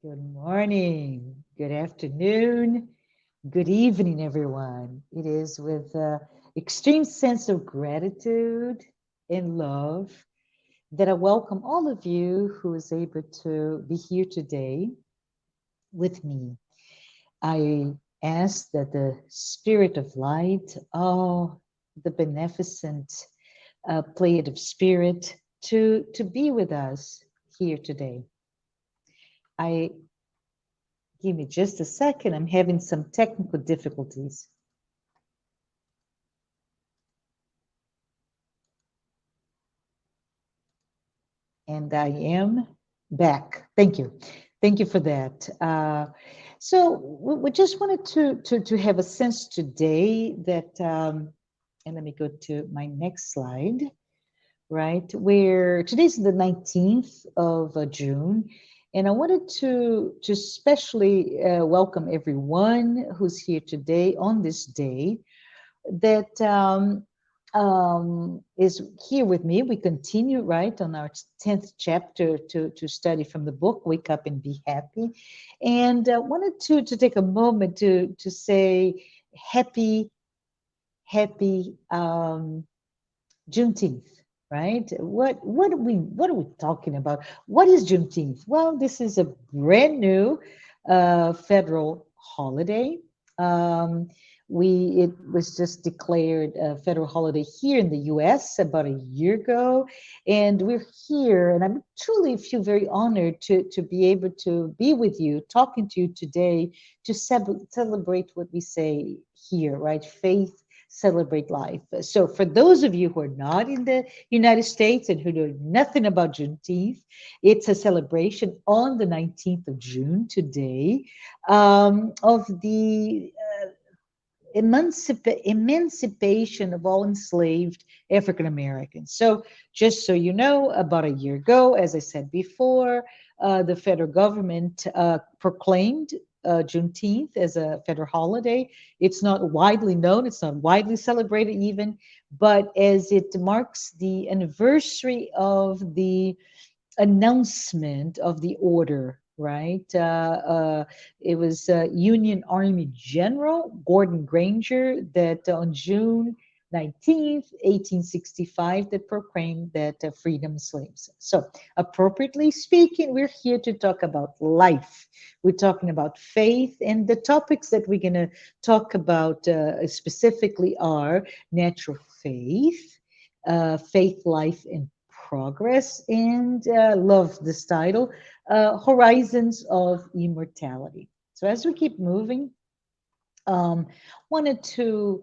Good morning, good afternoon, good evening, everyone. It is with extreme sense of gratitude and love that I welcome all of you who is able to be here today with me. I ask that the spirit of light, the beneficent pleiad of spirit, to be with us here today. I Give me just a second. I'm having some technical difficulties. And I am back. Thank you. Thank you for that. So we just wanted to have a sense today that, and let me go to my next slide, right? Where today's the 19th of June. And I wanted to especially welcome everyone who's here today on this day that is here with me. We continue, right, on our 10th chapter to study from the book, Wake Up and Be Happy. And wanted to take a moment to say happy Juneteenth. Right? What are we talking about? What is Juneteenth? Well, this is a brand new federal holiday. Um, it was just declared a federal holiday here in the U.S. about a year ago, and we're here, and I'm truly feel very honored to be able to be with you, talking to you today to celebrate what we say here, right? Faith, celebrate life. So, for those of you who are not in the United States and who know nothing about Juneteenth, it's a celebration on the 19th of June today of the emancipation of all enslaved African Americans. So, just so you know, about a year ago, as I said before, the federal government proclaimed Juneteenth as a federal holiday. It's not widely known, it's not widely celebrated even, but as it marks the anniversary of the announcement of the order, right? It was Union Army General Gordon Granger that on June 19th, 1865, that proclaimed that freedom slaves. So, appropriately speaking, we're here to talk about life. We're talking about faith, and the topics that we're going to talk about specifically are natural faith, faith, life, and progress, and love this title, Horizons of Immortality. So as we keep moving, um, wanted to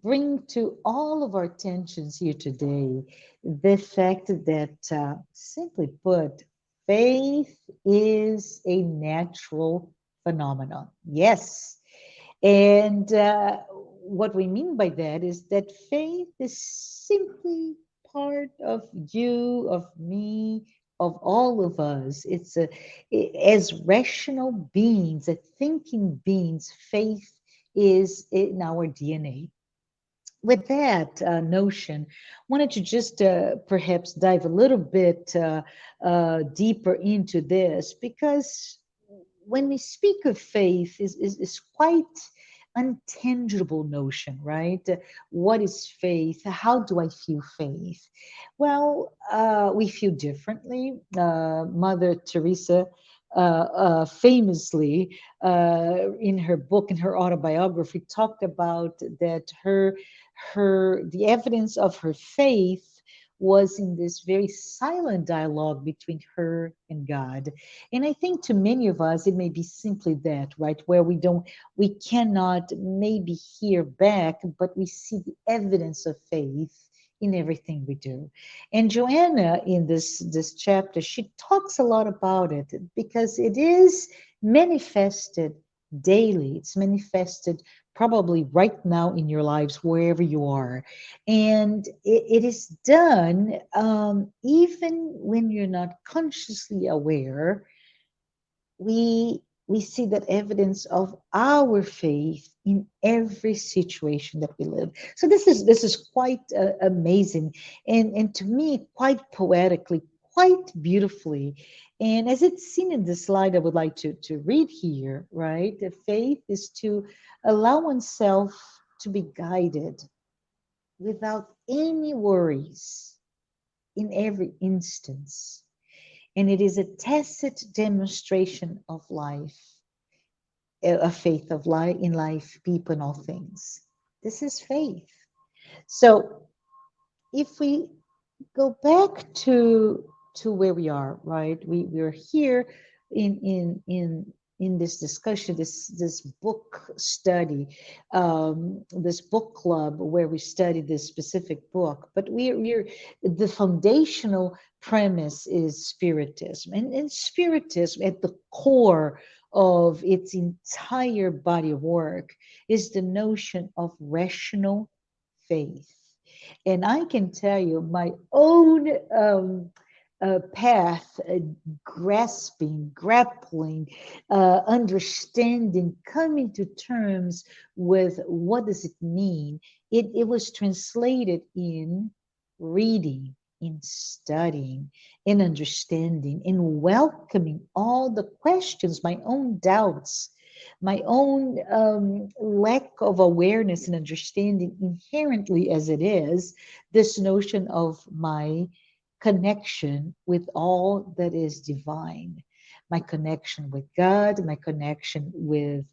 bring to all of our attentions here today the fact that, simply put, faith is a natural phenomenon. Yes, and what we mean by that is that faith is simply part of you, of me, of all of us. As rational beings, as thinking beings, faith is in our DNA. With that notion, wanted to just perhaps dive a little bit deeper into this because when we speak of faith is quite untangible notion, right? What is faith? How do I feel faith? Well, we feel differently. Mother Teresa famously in her book, in her autobiography, talked about that the evidence of her faith was in this very silent dialogue between her and God. And I think to many of us, it may be simply that, right? Where we cannot maybe hear back, but we see the evidence of faith in everything we do. And Joanna, in this chapter, she talks a lot about it because it is manifested daily. It's manifested probably right now in your lives, wherever you are. And it is done even when you're not consciously aware. We see that evidence of our faith in every situation that we live. So this is quite amazing, and to me quite poetically quite beautifully. And as it's seen in the slide, I would like to read here, right? The faith is to allow oneself to be guided without any worries in every instance. And it is a tacit demonstration of life, a faith of life in life, people, and all things. This is faith. So if we go back to where we are, right? We're here in this discussion, this book study, this book club where we study this specific book. But we're the foundational premise is spiritism, and spiritism at the core of its entire body of work is the notion of rational faith. And I can tell you my own path, grasping, grappling, understanding, coming to terms with what does it mean. It was translated in reading, in studying, in understanding, in welcoming all the questions, my own doubts, my own lack of awareness and understanding inherently as it is, this notion of my connection with all that is divine, my connection with God, my connection with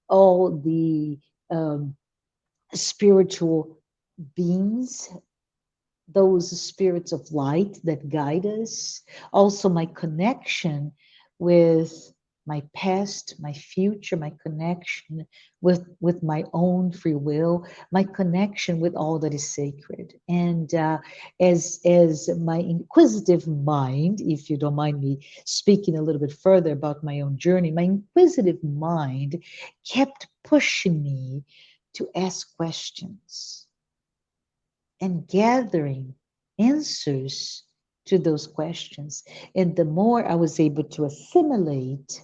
all the um, spiritual beings, those spirits of light that guide us. Also, my connection with my past, my future, my connection with my own free will, my connection with all that is sacred. And as my inquisitive mind, if you don't mind me speaking a little bit further about my own journey, my inquisitive mind kept pushing me to ask questions and gathering answers to those questions. And the more I was able to assimilate,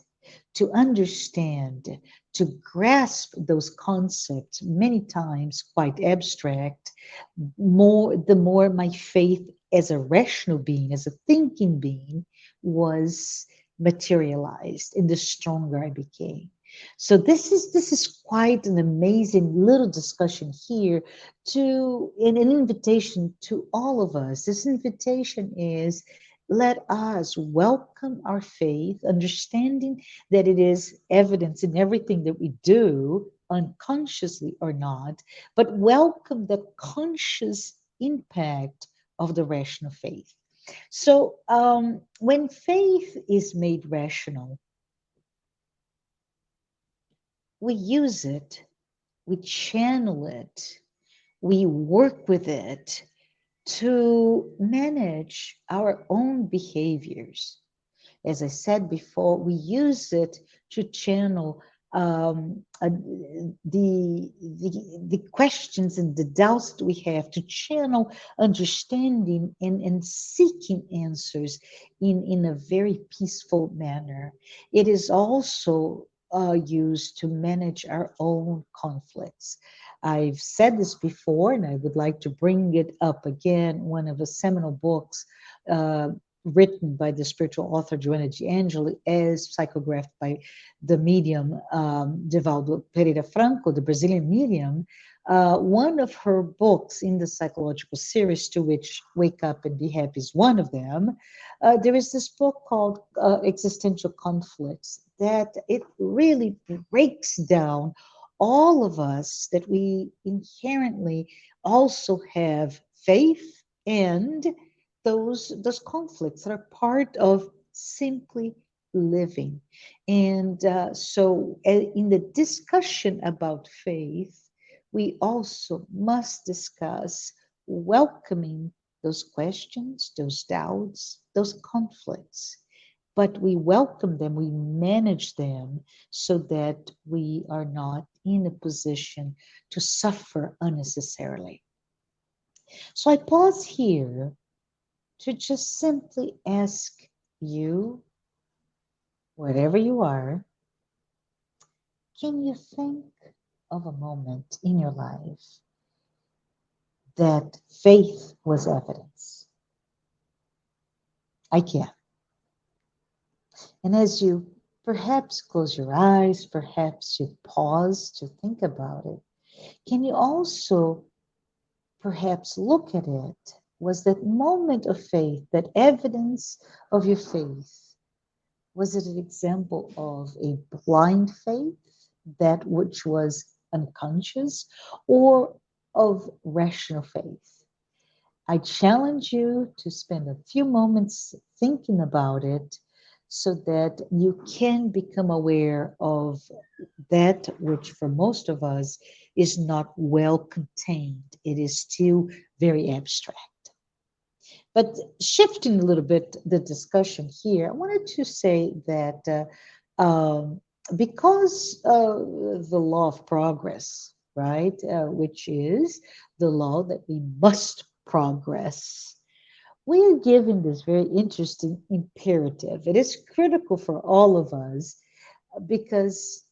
to understand, to grasp those concepts, many times quite abstract, the more my faith as a rational being, as a thinking being, was materialized, and the stronger I became. So this is quite an amazing little discussion here to an invitation to all of us. This invitation is let us welcome our faith, understanding that it is evidence in everything that we do, unconsciously or not, but welcome the conscious impact of the rational faith. So when faith is made rational, we use it, we channel it, we work with it to manage our own behaviors. As I said before, we use it to channel the questions and the doubts that we have, to channel understanding and seeking answers in a very peaceful manner. It is also used to manage our own conflicts. I've said this before, and I would like to bring it up again. One of the seminal books written by the spiritual author Joanna de Angelis, as psychographed by the medium Divaldo Pereira Franco, the Brazilian medium. One of her books in the psychological series, to which Wake Up and Be Happy is one of them, there is this book called Existential Conflicts that it really breaks down all of us that we inherently also have faith and those conflicts that are part of simply living. And in the discussion about faith, we also must discuss welcoming those questions, those doubts, those conflicts. But we welcome them, we manage them so that we are not in a position to suffer unnecessarily. So I pause here to just simply ask you, wherever you are, can you think of a moment in your life that faith was evidence? I can. And as you perhaps close your eyes, perhaps you pause to think about it, can you also perhaps look at it? Was that moment of faith, that evidence of your faith, was it an example of a blind faith, that which was unconscious, or of rational faith? I challenge you to spend a few moments thinking about it so that you can become aware of that which for most of us is not well contained. It is still very abstract. But shifting a little bit the discussion here, I wanted to say that because the law of progress, right, which is the law that we must progress, we are given this very interesting imperative. It is critical for all of us because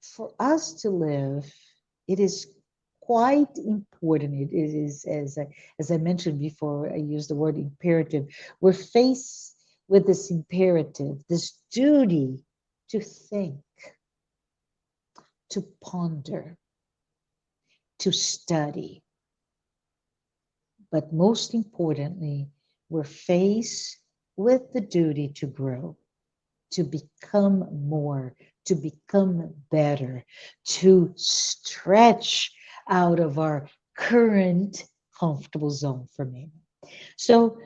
for us to live, it is quite important. It is, as I mentioned before, I used the word imperative. We're faced with this imperative, this duty to think, to ponder, to study. But most importantly, we're faced with the duty to grow, to become more, to become better, to stretch out of our current comfortable zone for me. So,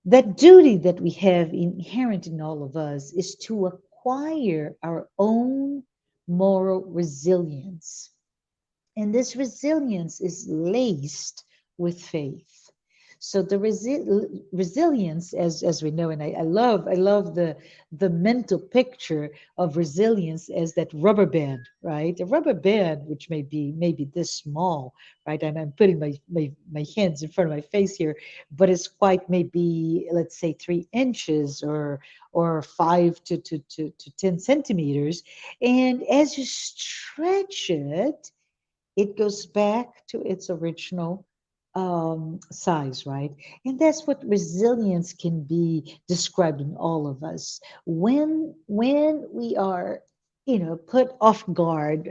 that duty that we have inherent in all of us is to acquire our own moral resilience. And this resilience is laced with faith. So the resilience, as we know, and I love the mental picture of resilience as that rubber band, right? A rubber band, which may be maybe this small, right? And I'm putting my hands in front of my face here, but it's quite maybe, let's say, 3 inches or 5 to 10 centimeters. And as you stretch it, it goes back to its original size, right? And that's what resilience can be described in all of us. When we are, put off guard,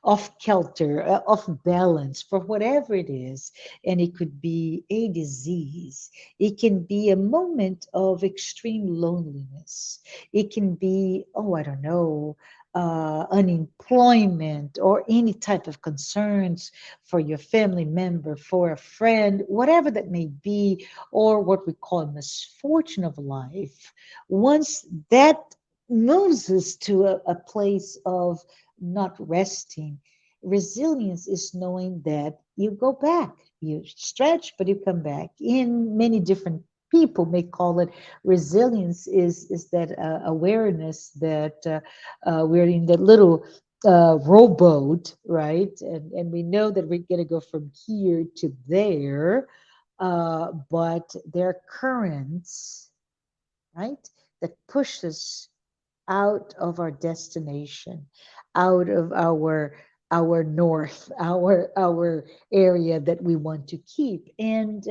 off kilter, off balance for whatever it is, and it could be a disease, it can be a moment of extreme loneliness, it can be, oh, I don't know, unemployment or any type of concerns for your family member, for a friend, whatever that may be, or what we call misfortune of life. Once that moves us to a place of not resting, resilience is knowing that you go back, you stretch, but you come back. In many different people may call it resilience is that awareness that we're in that little rowboat, right? And we know that we're going to go from here to there, but there are currents, right, that push us out of our destination, out of our north, our area that we want to keep, and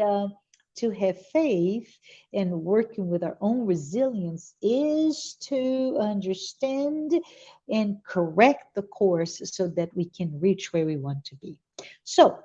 to have faith and working with our own resilience is to understand and correct the course so that we can reach where we want to be. So,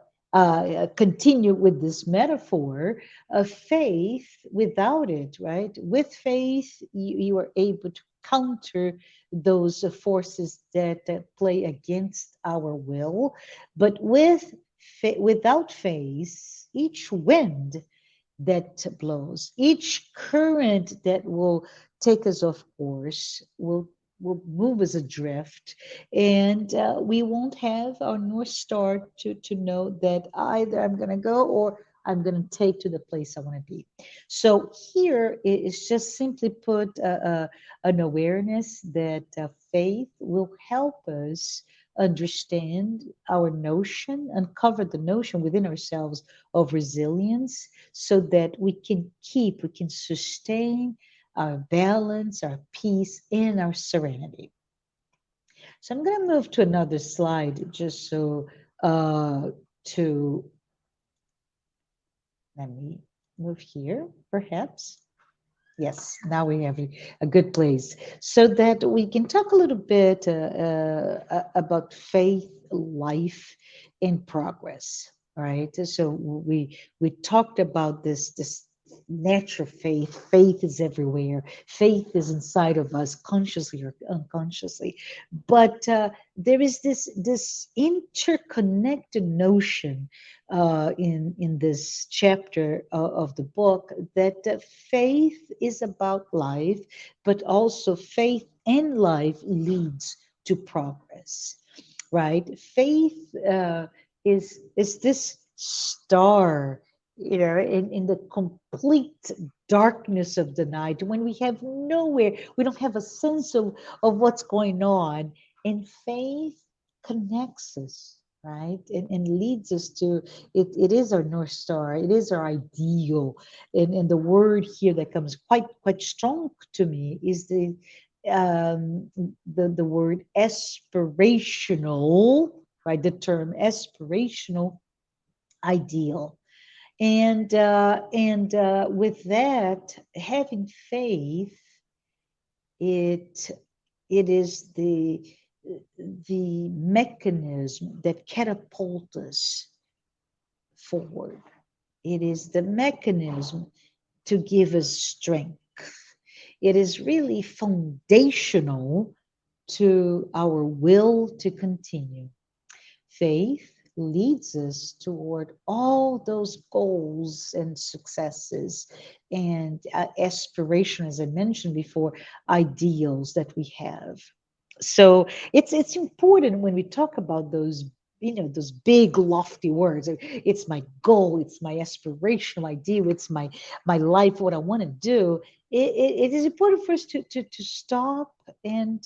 continue with this metaphor of faith. Without it, right? With faith, you are able to counter those forces that play against our will. But without faith, each wind that blows, each current that will take us off course will move us adrift, and we won't have our north star to know that either I'm going to go or I'm going to take to the place I want to be. So here is just simply put an awareness that faith will help us understand our notion, uncover the notion within ourselves of resilience so that we can sustain our balance, our peace, and our serenity. So I'm going to move to another slide just so to let me move here, perhaps. Yes, now we have a good place so that we can talk a little bit about faith, life, and progress. All right. So we talked about this natural faith. Faith is everywhere. Faith is inside of us, consciously or unconsciously. But there is this interconnected notion in this chapter of the book that faith is about life, but also faith and life leads to progress, right? Faith is this star, in the complete darkness of the night when we have nowhere, we don't have a sense of what's going on, and faith connects us, right, and leads us to it is our north star, it is our ideal, and the word here that comes quite strong to me is um, the word aspirational, right? The term aspirational ideal, and with that, having faith, it it is the mechanism that catapults us forward. It is the mechanism to give us strength. It is really foundational to our will to continue. Faith leads us toward all those goals and successes and aspiration, as I mentioned before, ideals that we have. So it's important when we talk about those, those big lofty words. It's my goal, it's my aspirational ideal, it's my life, what I want to do. It is important for us to stop and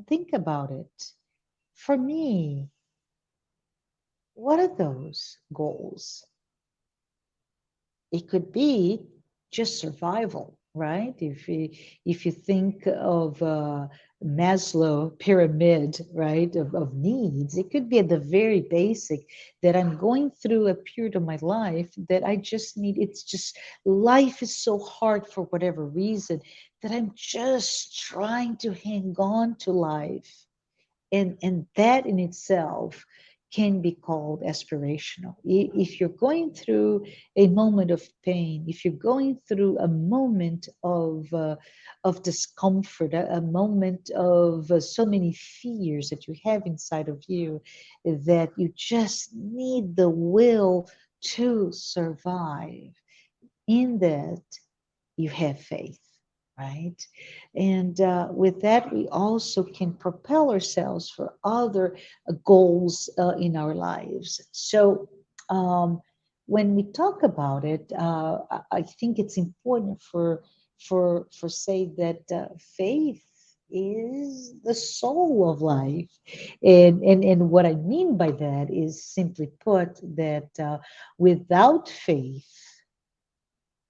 think about it. For me, what are those goals? It could be just survival, right? If you think of Maslow pyramid, right, of needs, it could be at the very basic that I'm going through a period of my life that I just need. It's just life is so hard for whatever reason that I'm just trying to hang on to life, and that in itself can be called aspirational. If you're going through a moment of pain, if you're going through a moment of discomfort, a moment of so many fears that you have inside of you, that you just need the will to survive, in that you have faith, right? And with that, we also can propel ourselves for other goals in our lives. So, when we talk about it, I think it's important for say that faith is the soul of life, and what I mean by that is, simply put, that without faith,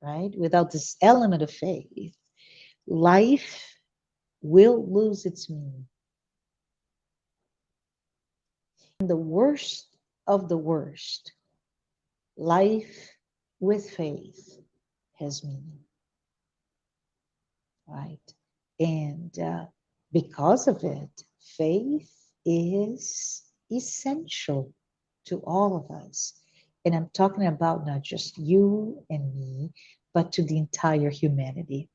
right? Without this element of faith, life will lose its meaning. In the worst of the worst, life with faith has meaning, right? And because of it, faith is essential to all of us. And I'm talking about not just you and me, but to the entire humanity.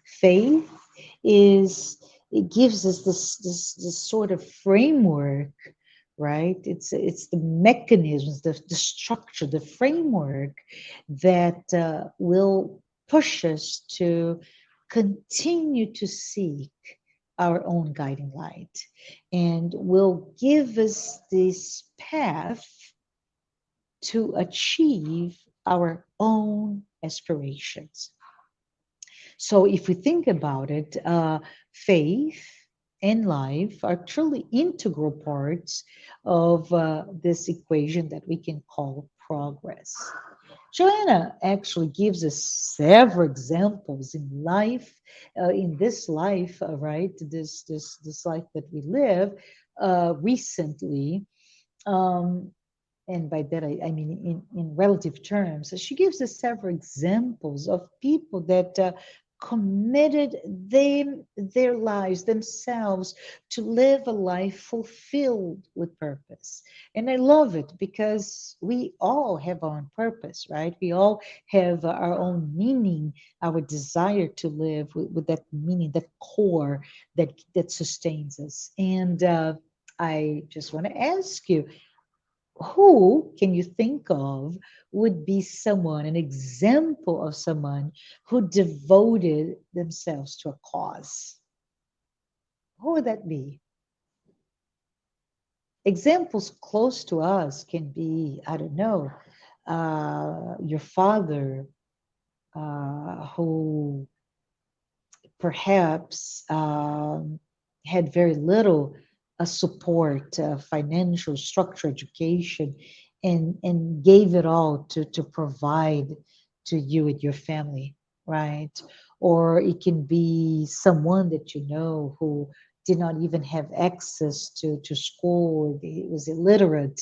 Faith is, it gives us this sort of framework, right? It's the mechanisms, the structure, the framework that will push us to continue to seek our own guiding light, and will give us this path to achieve our own aspirations. So if we think about it, faith and life are truly integral parts of this equation that we can call progress. Joanna actually gives us several examples in life, in this life, right? This life that we live recently. Um, And by that I mean in relative terms. So she gives us several examples of people that committed their lives themselves to live a life fulfilled with purpose. And I love it because we all have our own purpose, right? We all have our own meaning, our desire to live with that meaning, that core that sustains us. And I just want to ask you, who can you think of would be someone, an example of someone who devoted themselves to a cause? Who would that be? Examples close to us can be, I don't know, your father, who perhaps had very little support, financial structure, education, and gave it all to provide to you and your family, right? Or it can be someone that you know who did not even have access to school, was illiterate,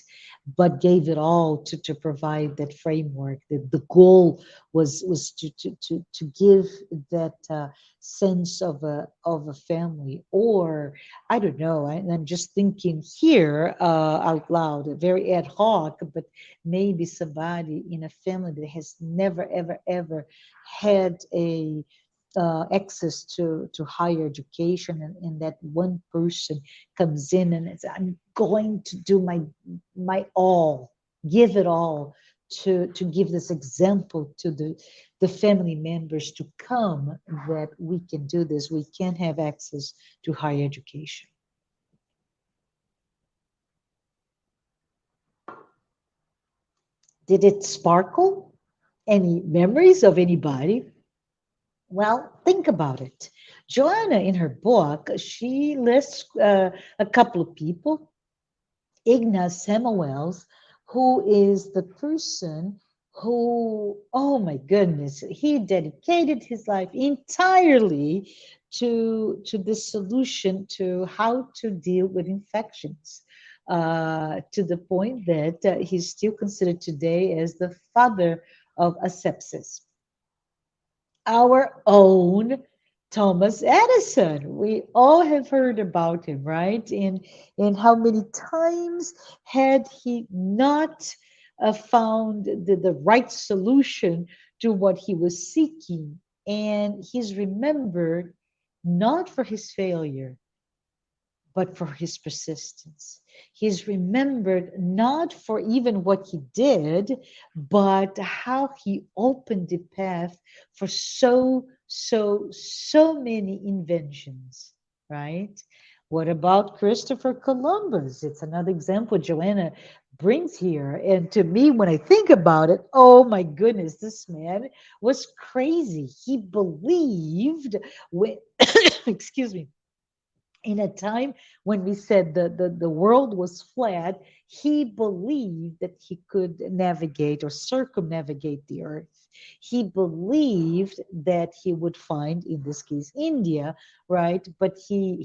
but gave it all to provide that framework. The goal was to give that sense of a family. Or I don't know, and I'm just thinking here out loud, very ad hoc, but maybe somebody in a family that has never ever ever had a access to higher education, and that one person comes in and says, I'm going to do my all, give it all to give this example to the family members to come, that we can do this, we can have access to higher education. Did it sparkle any memories of anybody? Well, think about it. Joanna, in her book, she lists a couple of people. Ignaz Semmelweis, who is the person who, oh my goodness, he dedicated his life entirely to the solution to how to deal with infections. To the point that he's still considered today as the father of asepsis. Our own Thomas Edison. We all have heard about him, right? And how many times had he not found the right solution to what he was seeking? And he's remembered not for his failure, but for his persistence. He's remembered not for even what he did, but how he opened the path for so many inventions, right? What about Christopher Columbus? It's another example Joanna brings here. And to me, when I think about it, oh my goodness, this man was crazy. He believed when, excuse me, in a time when we said the world was flat, he believed that he could navigate or circumnavigate the earth. He believed that he would find, in this case, India, right? But he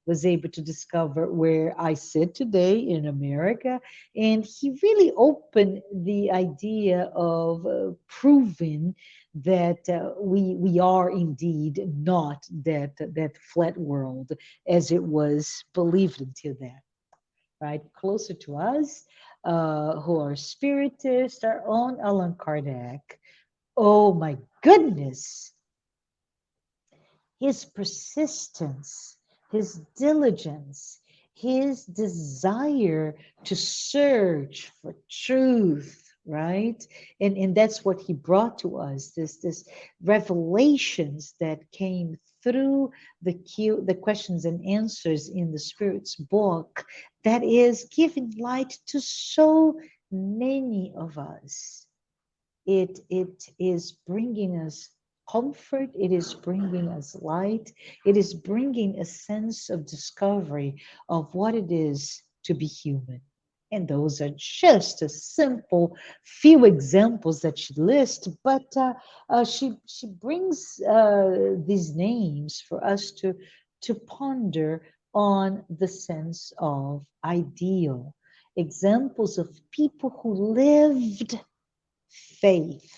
was able to discover where I sit today in America, and he really opened the idea of proving that we are indeed not that flat world as it was believed until then, right? Closer to us, who are spiritists, our own Allan Kardec. Oh my goodness, his persistence, his diligence, his desire to search for truth, right? And that's what he brought to us, this revelations that came through the questions and answers in the Spirit's book, that is giving light to so many of us. It is bringing us comfort, it is bringing us light, it is bringing a sense of discovery of what it is to be human. And those are just a simple few examples that she lists, but she brings these names for us to ponder on the sense of ideal. examples of people who lived faith,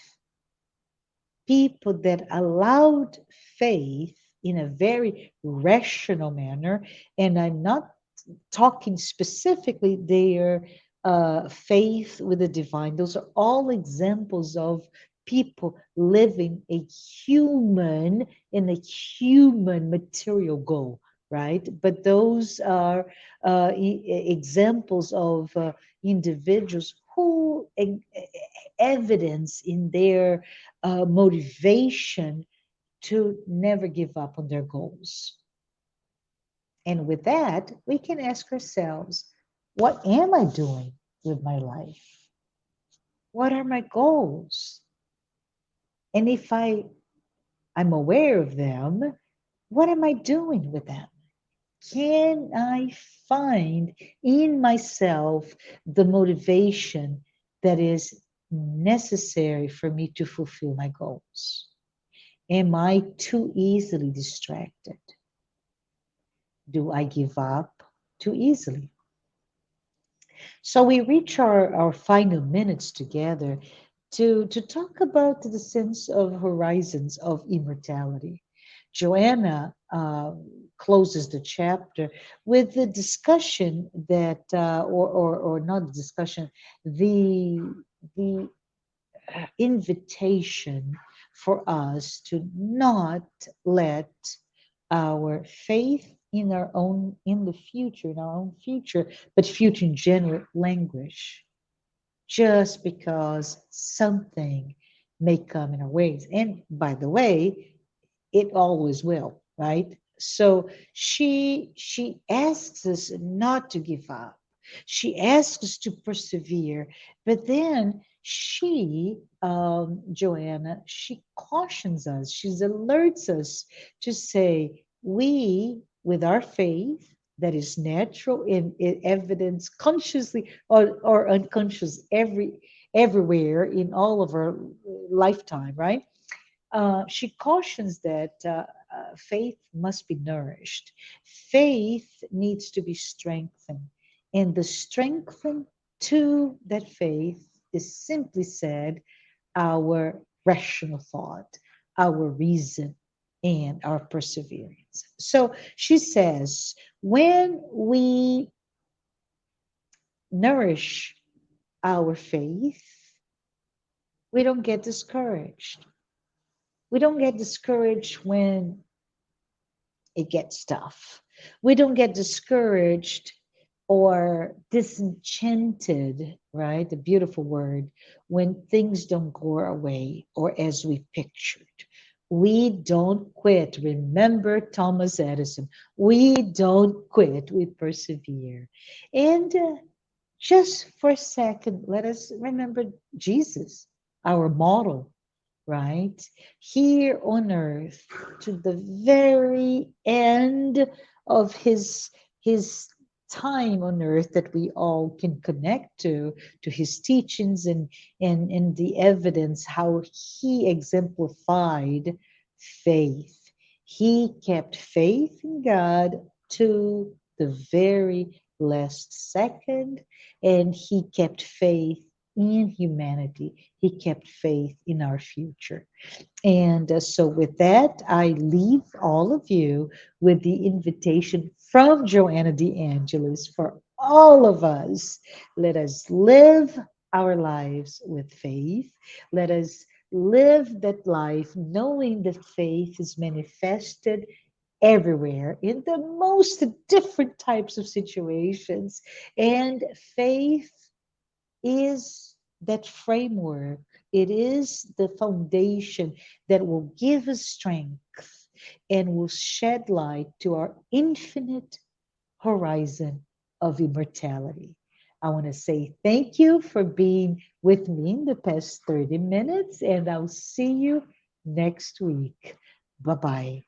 people that allowed faith in a very rational manner. And I'm not talking specifically their faith with the divine. Those are all examples of people living a human in a human material goal, right? But those are examples of individuals who evidence in their motivation to never give up on their goals. And with that, we can ask ourselves, what am I doing with my life? What are my goals? And if I'm aware of them, what am I doing with them? Can I find in myself the motivation that is necessary for me to fulfill my goals? Am I too easily distracted? Do I give up too easily? So we reach our final minutes together to talk about the sense of horizons of immortality. Joanna closes the chapter with the discussion that, or not discussion, the the invitation for us to not let our faith in our own in the future in our own future, but future in general, languish just because something may come in our ways. And by the way, it always will, right? So she asks us not to give up. She asks us to persevere, but then Joanna, she cautions us, she alerts us to say, we, with our faith that is natural in evidence consciously or unconscious everywhere in all of our lifetime, right? She cautions that faith must be nourished. Faith needs to be strengthened. And the strengthen to that faith is simply said our rational thought, our reason, and our perseverance. So she says, when we nourish our faith, we don't get discouraged. We don't get discouraged when it gets tough. We don't get discouraged or disenchanted, right? The beautiful word, when things don't go our way or as we pictured. We don't quit. Remember Thomas Edison. We don't quit. We persevere. And just for a second, let us remember Jesus, our model, right? Here on earth, to the very end of his time on earth that we all can connect to his teachings and the evidence how he exemplified faith. He kept faith in God to the very last second, and he kept faith in humanity. He kept faith in our future. And so, with that, I leave all of you with the invitation from Joanna de Angelis for all of us. Let us live our lives with faith. Let us live that life knowing that faith is manifested everywhere in the most different types of situations. And faith is that framework. It is the foundation that will give us strength and will shed light to our infinite horizon of immortality. I want to say thank you for being with me in the past 30 minutes, and I'll see you next week. Bye bye.